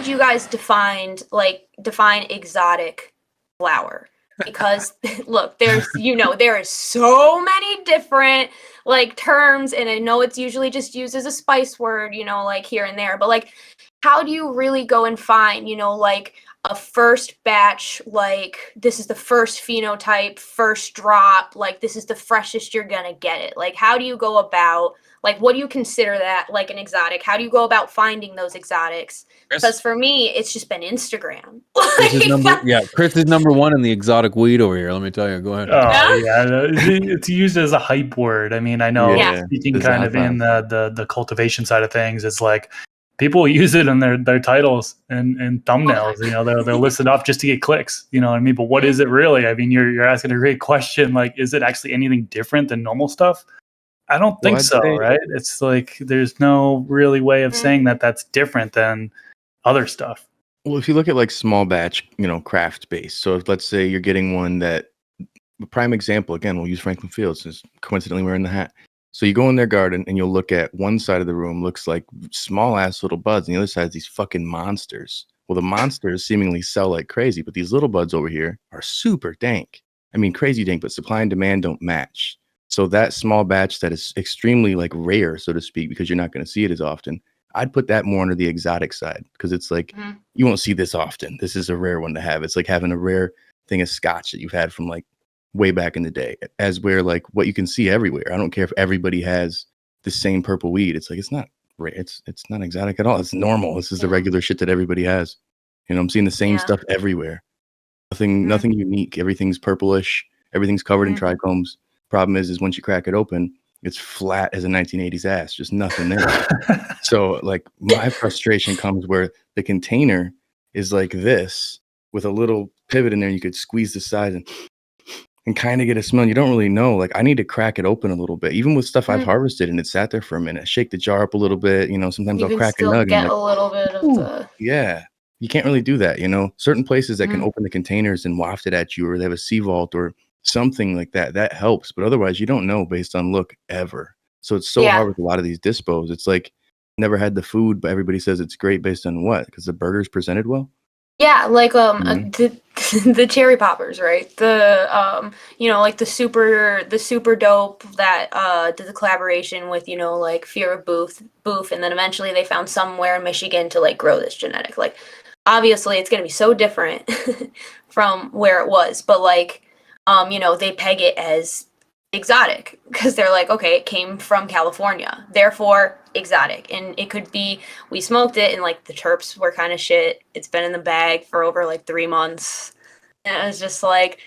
would you guys define exotic flower? Because look, there is so many different like terms, and I know it's usually just used as a spice word, like here and there, but like how do you really go and find, like a first batch, like this is the first phenotype, first drop, like this is the freshest you're gonna get it? Like how do you go about, like what do you consider that like an exotic? How do you go about finding those exotics? Because for me, it's just been Instagram. Chris is number one in the exotic weed over here. Let me tell you. Go ahead. Oh yeah, it's used as a hype word. I mean, I know speaking kind of in the cultivation side of things, it's like people use it in their titles and thumbnails. They'll list it up just to get clicks. You know what I mean? But what is it really? I mean, you're asking a great question. Like, is it actually anything different than normal stuff? I don't think so, right? It's like there's no really way of saying that that's different than other stuff. Well, if you look at like small batch, craft based. So if let's say you're getting one that, a prime example, again, we'll use Franklin Fields, since coincidentally we're in the hat. So you go in their garden and you'll look at one side of the room looks like small ass little buds, and the other side is these fucking monsters. Well, the monsters seemingly sell like crazy, but these little buds over here are super dank. I mean, crazy dank, but supply and demand don't match. So that small batch that is extremely like rare, so to speak, because you're not going to see it as often, I'd put that more under the exotic side, because it's like, you won't see this often. This is a rare one to have. It's like having a rare thing of scotch that you've had from like way back in the day, as where like what you can see everywhere. I don't care if everybody has the same purple weed. It's like, it's not rare. It's not exotic at all. It's normal. This is the regular shit that everybody has. I'm seeing the same stuff everywhere. Nothing unique. Everything's purplish. Everything's covered in trichomes. Problem is once you crack it open, it's flat as a 1980s ass, just nothing there. So like my frustration comes where the container is like this with a little pivot in there. You could squeeze the side and kind of get a smell. You don't really know. Like I need to crack it open a little bit, even with stuff I've harvested and it sat there for a minute. Shake the jar up a little bit. Sometimes I'll crack a nug and a little bit of the. Yeah, you can't really do that. Certain places that can open the containers and waft it at you, or they have a sea vault or something like that. That helps, but otherwise you don't know based on look ever. So it's so hard with a lot of these dispos. It's like never had the food, but everybody says it's great based on what? Because the burger's presented well. Yeah, like the cherry poppers, right? The like the super dope that did the collaboration with like Fear of Booth, and then eventually they found somewhere in Michigan to like grow this genetic. Like obviously it's gonna be so different from where it was, but like they peg it as exotic because they're like, okay, it came from California, therefore exotic. And it could be we smoked it and like the terps were kind of shit. It's been in the bag for over like 3 months, and it was just like,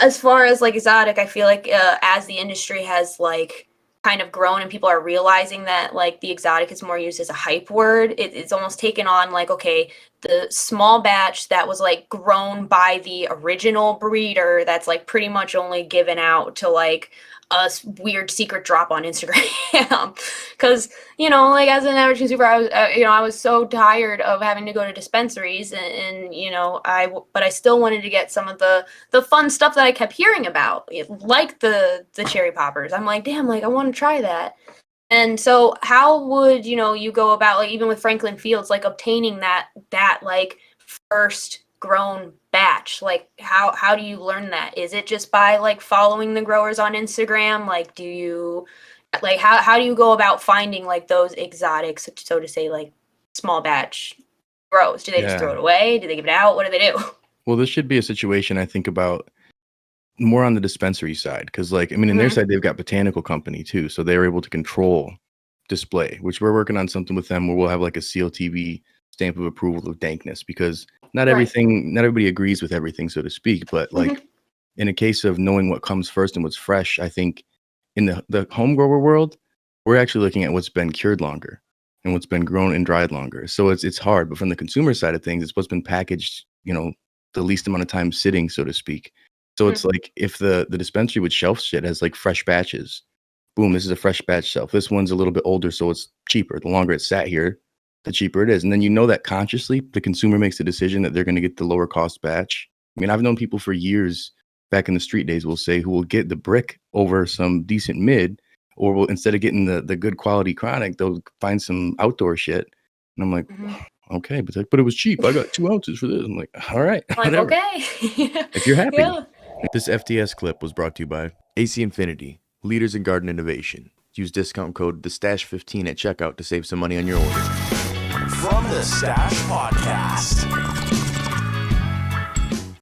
as far as like exotic, I feel like as the industry has like kind of grown and people are realizing that like the exotic is more used as a hype word, it's almost taken on like, okay, the small batch that was like grown by the original breeder that's like pretty much only given out to like a weird secret drop on Instagram. Because like as an average consumer, I was so tired of having to go to dispensaries and but I still wanted to get some of the fun stuff that I kept hearing about, like the cherry poppers. I'm like, damn, like I want to try that. And so how would you go about, like even with Franklin Fields, like obtaining that like first grown batch? Like how do you learn that? Is it just by like following the growers on Instagram? Like do you like how do you go about finding like those exotics, so to say, like small batch grows? Do they just throw it away? Do they give it out? What do they do? Well, this should be a situation I think about more on the dispensary side, because like, I mean, in their side, they've got botanical company too. So they're able to control display, which we're working on something with them where we'll have like a CLTV stamp of approval of dankness, because not everybody agrees with everything, so to speak. But like in a case of knowing what comes first and what's fresh, I think in the home grower world, we're actually looking at what's been cured longer and what's been grown and dried longer. So it's hard, but from the consumer side of things, it's what's been packaged, the least amount of time sitting, so to speak. So it's like if the dispensary with shelf shit has like fresh batches, boom, this is a fresh batch shelf. This one's a little bit older, so it's cheaper. The longer it's sat here, the cheaper it is. And then that consciously the consumer makes the decision that they're going to get the lower cost batch. I mean, I've known people for years back in the street days, will say, who will get the brick over some decent mid, or will, instead of getting the good quality chronic, they'll find some outdoor shit. And I'm like, okay, but it was cheap. I got 2 ounces for this. I'm like, all right, Like, whatever. okay. If you're happy. Yeah. This FTS clip was brought to you by AC Infinity, leaders in garden innovation. Use discount code TheStash15 at checkout to save some money on your order. From the Stash Podcast.